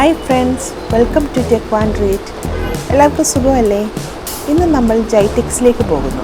Hi friends, welcome to tech one read. എല്ലാവർക്കും സുഖമല്ലേ? ഇന്ന് നമ്മൾ ജൈടെക്സിലേക്ക് പോകുന്നു.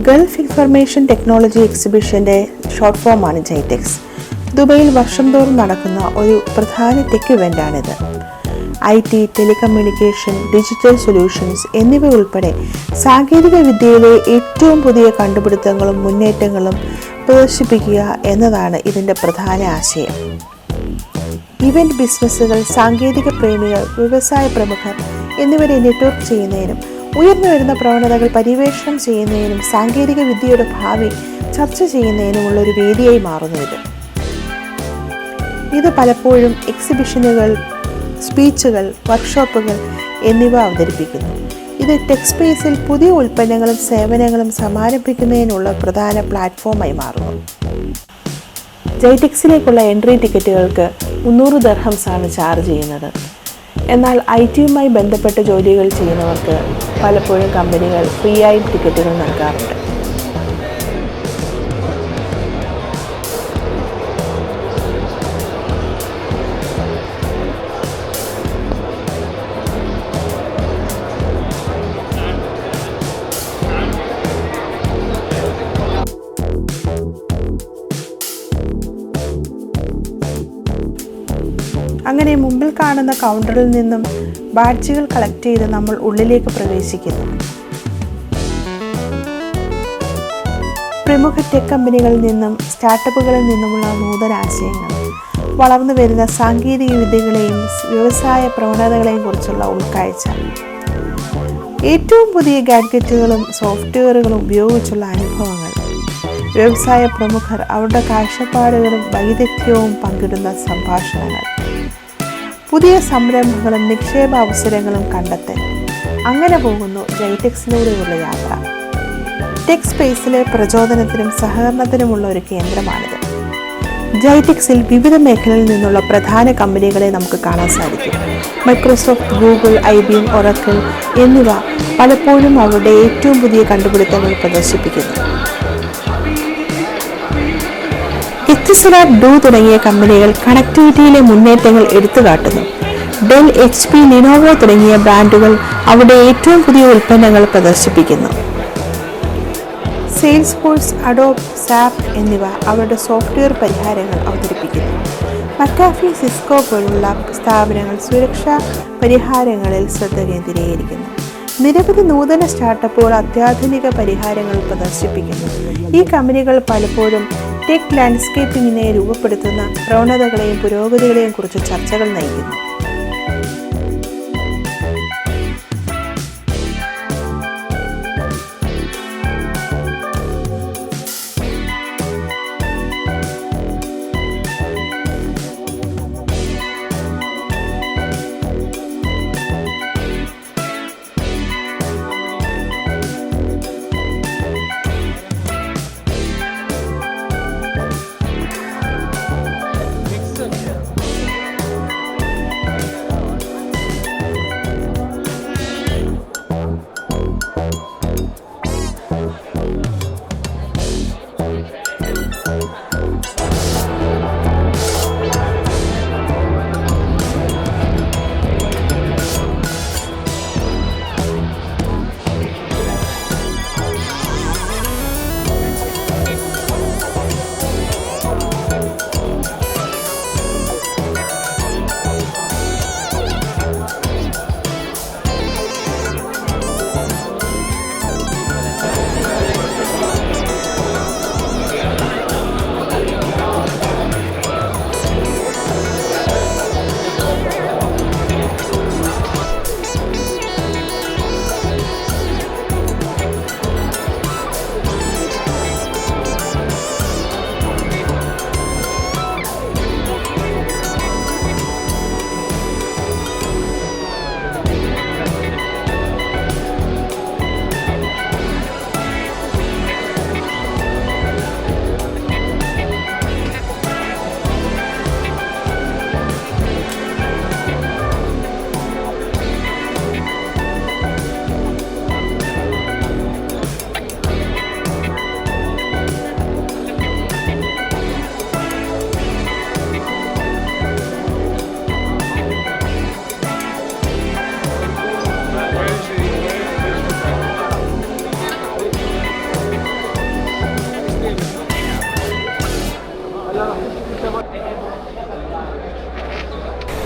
ഗൾഫ് ഇൻഫർമേഷൻ ടെക്നോളജി എക്സിബിഷൻ്റെ ഷോർട്ട് ഫോമാണ് ജൈടെക്സ്. ദുബൈയിൽ വർഷം തോറും നടക്കുന്ന ഒരു പ്രധാന ടെക് ഇവൻ്റാണിത്. IT, ടെലികമ്മ്യൂണിക്കേഷൻ, ഡിജിറ്റൽ സൊല്യൂഷൻസ് എന്നിവ ഉൾപ്പെടെ സാങ്കേതിക വിദ്യയിലെ ഏറ്റവും പുതിയ കണ്ടുപിടുത്തങ്ങളും മുന്നേറ്റങ്ങളും പ്രദർശിപ്പിക്കുക എന്നതാണ് ഇതിൻ്റെ പ്രധാന ആശയം. ഇവൻ്റ് ബിസിനസ്സുകൾ, സാങ്കേതിക പ്രേമികൾ, വ്യവസായ പ്രമുഖർ എന്നിവരെ നെറ്റ്വർക്ക് ചെയ്യുന്നതിനും ഉയർന്നു വരുന്ന പ്രവണതകൾ പര്യവേക്ഷണം ചെയ്യുന്നതിനും സാങ്കേതിക വിദ്യയുടെ ഭാവി ചർച്ച ചെയ്യുന്നതിനുമുള്ള ഒരു വേദിയായി മാറുന്നു. ഇത് പലപ്പോഴും എക്സിബിഷനുകൾ, സ്പീച്ചുകൾ, വർക്ക്ഷോപ്പുകൾ എന്നിവ അവതരിപ്പിക്കുന്നു. ഇത് ടെക് സ്പേസിൽ പുതിയ ഉൽപ്പന്നങ്ങളും സേവനങ്ങളും സമാരംഭിക്കുന്നതിനുള്ള പ്രധാന പ്ലാറ്റ്ഫോമായി മാറുന്നു. ജൈടെക്സിലേക്കുള്ള എൻട്രി ടിക്കറ്റുകൾക്ക് 300 ദിർഹംസ് ആണ് ചാർജ് ചെയ്യുന്നത്. എന്നാൽ IT-യുമായി ബന്ധപ്പെട്ട ജോലികൾ ചെയ്യുന്നവർക്ക് പലപ്പോഴും കമ്പനികൾ ഫ്രീ ആയി ടിക്കറ്റുകൾ നൽകാറുണ്ട്. അങ്ങനെ മുമ്പിൽ കാണുന്ന കൗണ്ടറിൽ നിന്നും ബാഡ്ജുകൾ കളക്ട് ചെയ്ത് നമ്മൾ ഉള്ളിലേക്ക് പ്രവേശിക്കുന്നു. പ്രമുഖ ടെക് കമ്പനികളിൽ നിന്നും സ്റ്റാർട്ടപ്പുകളിൽ നിന്നുമുള്ള നൂതന ആശയങ്ങൾ, വളർന്നു വരുന്ന സാങ്കേതിക വിദ്യകളെയും വ്യവസായ പ്രവണതകളെയും കുറിച്ചുള്ള ഉൾക്കാഴ്ച, ഏറ്റവും പുതിയ ഗാഡ്ജറ്റുകളും സോഫ്റ്റ്വെയറുകളും ഉപയോഗിച്ചുള്ള അനുഭവങ്ങൾ, വ്യവസായ പ്രമുഖർ അവരുടെ കാഴ്ചപ്പാടുകളും വൈദഗ്ധ്യവും പങ്കിടുന്ന സംഭാഷണങ്ങൾ, പുതിയ സംരംഭങ്ങളും നിക്ഷേപ അവസരങ്ങളും കണ്ടെത്തൽ. അങ്ങനെ പോകുന്നു ജൈടെക്സിലൂടെയുള്ള യാത്ര. ടെക് സ്പേസിലെ പ്രചോദനത്തിനും സഹകരണത്തിനുമുള്ള ഒരു കേന്ദ്രമാണിത്. ജൈടെക്സിൽ വിവിധ മേഖലകളിൽ നിന്നുള്ള പ്രധാന കമ്പനികളെ നമുക്ക് കാണാൻ സാധിക്കും. മൈക്രോസോഫ്റ്റ്, ഗൂഗിൾ, IBM, ഒറാക്കിൾ എന്നിവ പലപ്പോഴും അവരുടെ ഏറ്റവും പുതിയ കണ്ടുപിടുത്തങ്ങൾ പ്രദർശിപ്പിക്കുന്നു. തുടങ്ങിയ കമ്പനികൾ കണക്ടിവിറ്റിയിലെ മുന്നേറ്റങ്ങൾ എടുത്തുകാട്ടുന്നു. ഡെൽ, HP, ലിനോവോ തുടങ്ങിയ ബ്രാൻഡുകൾ അവരുടെ ഏറ്റവും പുതിയ ഉൽപ്പന്നങ്ങൾ പ്രദർശിപ്പിക്കുന്നു. സെയിൽസ്ഫോഴ്സ്, അഡോബ്, SAP എന്നിവ അവരുടെ സോഫ്റ്റ്വെയർ പരിഹാരങ്ങൾ അവതരിപ്പിക്കുന്നു. മക്കാഫി, സിസ്കോ പോലുള്ള സ്ഥാപനങ്ങൾ സുരക്ഷാ പരിഹാരങ്ങളിൽ ശ്രദ്ധ കേന്ദ്രീകരിക്കുന്നു. നിരവധി നൂതന സ്റ്റാർട്ടപ്പുകൾ അത്യാധുനിക പരിഹാരങ്ങൾ പ്രദർശിപ്പിക്കുന്നു. ഈ കമ്പനികൾ പലപ്പോഴും ടെക് ലാൻഡ്സ്കേപ്പിങ്ങിനെ രൂപപ്പെടുത്തുന്ന പ്രവണതകളെയും പുരോഗതികളെയും കുറിച്ച് ചർച്ചകൾ നയിക്കുന്നു.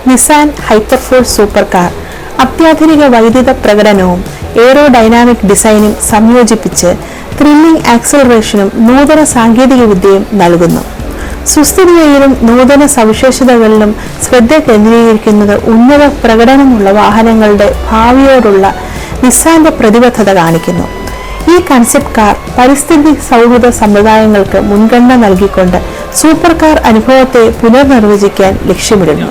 നിസാൻ ഹൈപ്പർഫോഴ്സ് സൂപ്പർ കാർ അത്യാധുനിക വൈദ്യുത പ്രകടനവും എയറോഡൈനാമിക് ഡിസൈനും സംയോജിപ്പിച്ച് ത്രില്ലിംഗ് ആക്സലറേഷനും നൂതന സാങ്കേതിക വിദ്യയും നൽകുന്നു. സുസ്ഥിരതയിലും നൂതന സവിശേഷതകളിലും ശ്രദ്ധ കേന്ദ്രീകരിക്കുന്നത് ഉന്നത പ്രകടനമുള്ള വാഹനങ്ങളുടെ ഭാവിയോടുള്ള നിസാന്റെ പ്രതിബദ്ധത കാണിക്കുന്നു. ഈ കൺസെപ്റ്റ് കാർ പരിസ്ഥിതി സൗഹൃദ സമ്പ്രദായങ്ങൾക്ക് മുൻഗണന നൽകിക്കൊണ്ട് സൂപ്പർ കാർ അനുഭവത്തെ പുനർനിർവചിക്കാൻ ലക്ഷ്യമിടുന്നു.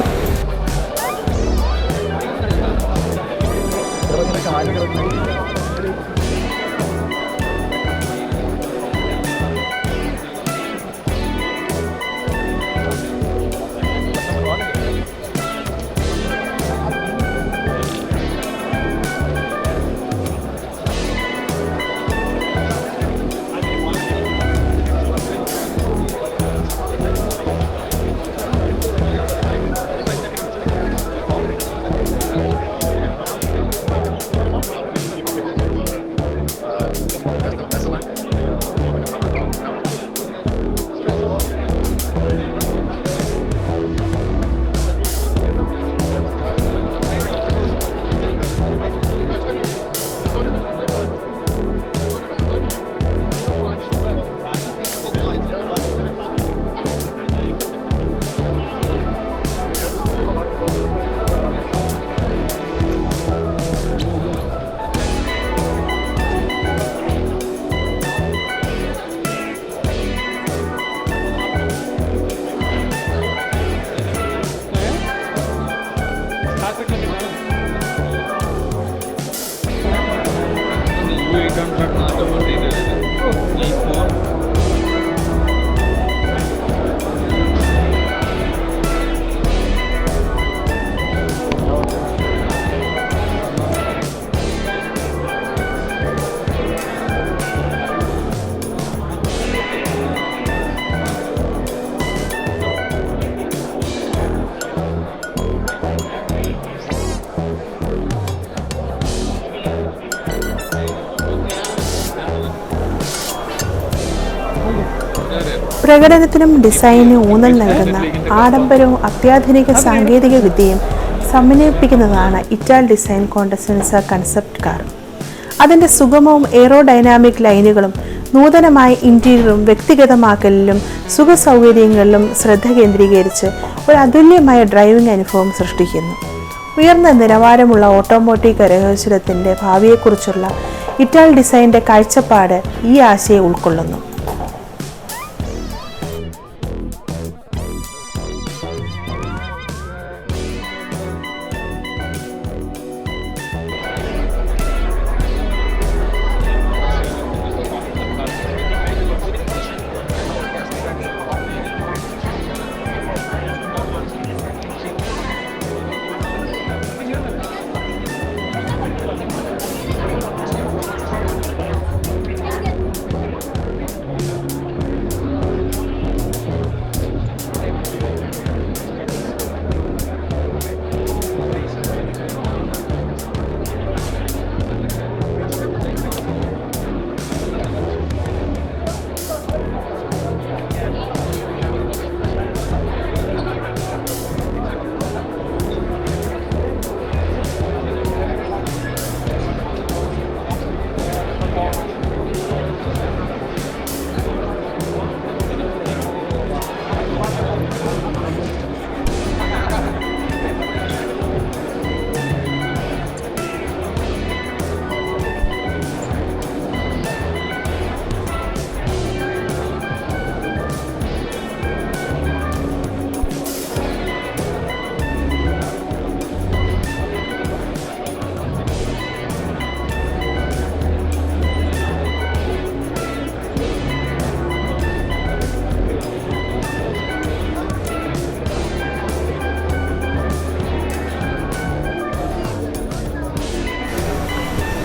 പ്രകടനത്തിനും ഡിസൈനും ഊന്നൽ നൽകുന്ന ആഡംബരവും അത്യാധുനിക സാങ്കേതിക വിദ്യയും സമന്വയിപ്പിക്കുന്നതാണ് ഇറ്റാൽ ഡിസൈൻ കോണ്ടസെൻസ കൺസെപ്റ്റ് കാർ. അതിൻ്റെ സുഗമവും എയറോഡൈനാമിക് ലൈനുകളും നൂതനമായ ഇൻറ്റീരിയറും വ്യക്തിഗതമാക്കലിലും സുഖ സൗകര്യങ്ങളിലും ശ്രദ്ധ കേന്ദ്രീകരിച്ച് ഒരു അതുല്യമായ ഡ്രൈവിംഗ് അനുഭവം സൃഷ്ടിക്കുന്നു. ഉയർന്ന നിലവാരമുള്ള ഓട്ടോമോട്ടീവ് കരകൗശലത്തിൻ്റെ ഭാവിയെക്കുറിച്ചുള്ള ഇറ്റാൽ ഡിസൈൻ്റെ കാഴ്ചപ്പാട് ഈ ആശയം ഉൾക്കൊള്ളുന്നു.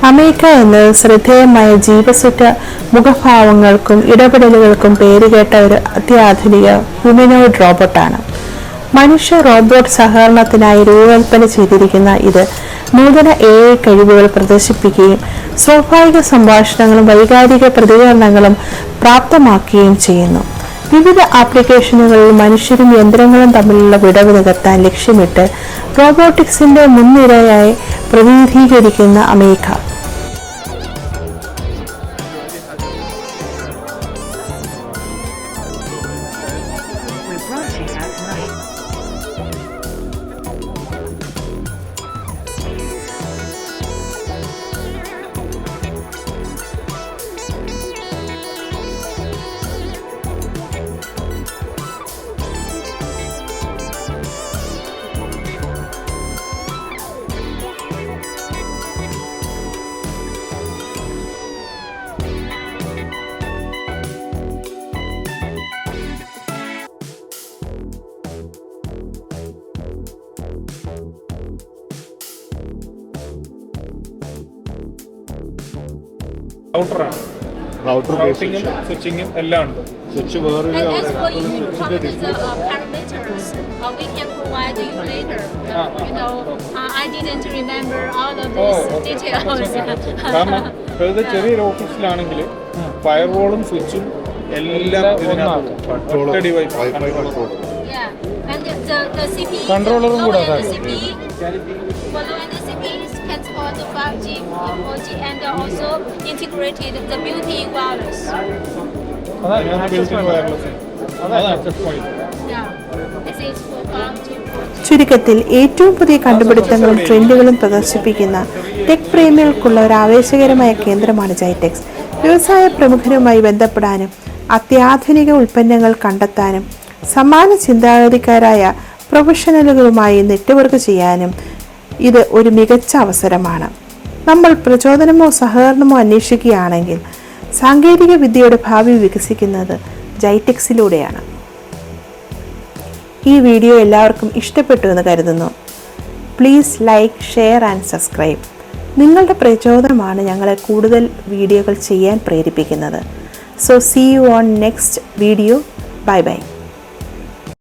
അമേരിക്ക എന്നത് ശ്രദ്ധേയമായ ജീവസുറ്റ മുഖഭാവങ്ങൾക്കും ഇടപെടലുകൾക്കും പേരുകേട്ട ഒരു അത്യാധുനിക ഹ്യൂമനോയിഡ് റോബോട്ടാണ്. മനുഷ്യ റോബോട്ട് സഹകരണത്തിനായി രൂപകൽപ്പന ചെയ്തിരിക്കുന്ന ഇത് നൂതന AI കഴിവുകൾ പ്രദർശിപ്പിക്കുകയും സ്വാഭാവിക സംഭാഷണങ്ങളും വൈകാരിക പ്രതികരണങ്ങളും പ്രാപ്തമാക്കുകയും ചെയ്യുന്നു. വിവിധ ആപ്ലിക്കേഷനുകളിൽ മനുഷ്യരും യന്ത്രങ്ങളും തമ്മിലുള്ള വിടവ് നികത്താൻ ലക്ഷ്യമിട്ട് റോബോട്ടിക്സിന്റെ മുൻനിരയായി പ്രതിനിധീകരിക്കുന്ന അമേഘ. റൗട്ടിങ്ങും സ്വിച്ചിങ്ങും എല്ലാം ഉണ്ട്. സ്വിച്ച് വേറെ കാരണം ചെറിയൊരു ഓഫീസിലാണെങ്കിൽ ഫയർവാളും സ്വിച്ചും എല്ലാം കൺട്രോളറും കൂടെ support the 5G, 4G, and also integrated the built-in wireless. Yeah, this is for 5G. ചുരുക്കത്തിൽ ഏറ്റവും പുതിയ കണ്ടുപിടുത്തങ്ങളും ട്രെൻഡുകളും പ്രദർശിപ്പിക്കുന്ന ടെക് പ്രേമികൾക്കുള്ള ഒരു ആവേശകരമായ കേന്ദ്രമാണ് ജൈടെക്സ്. വ്യവസായ പ്രമുഖരുമായി ബന്ധപ്പെടാനും അത്യാധുനിക ഉൽപ്പന്നങ്ങൾ കണ്ടെത്താനും സമാന ചിന്താഗതിക്കാരായ പ്രൊഫഷണലുകളുമായി നെറ്റ്വർക്ക് ചെയ്യാനും ഇത് ഒരു മികച്ച അവസരമാണ്. നമ്മൾ പ്രചോദനമോ സഹകരണമോ അന്വേഷിക്കുകയാണെങ്കിൽ സാങ്കേതിക വിദ്യയുടെ ഭാവി വികസിക്കുന്നത് ജൈടെക്സിലൂടെയാണ്. ഈ വീഡിയോ എല്ലാവർക്കും ഇഷ്ടപ്പെട്ടു എന്ന് കരുതുന്നു. Please like, share and subscribe. നിങ്ങളുടെ പ്രചോദനമാണ് ഞങ്ങളെ കൂടുതൽ വീഡിയോകൾ ചെയ്യാൻ പ്രേരിപ്പിക്കുന്നത്. So see you on next video. Bye by.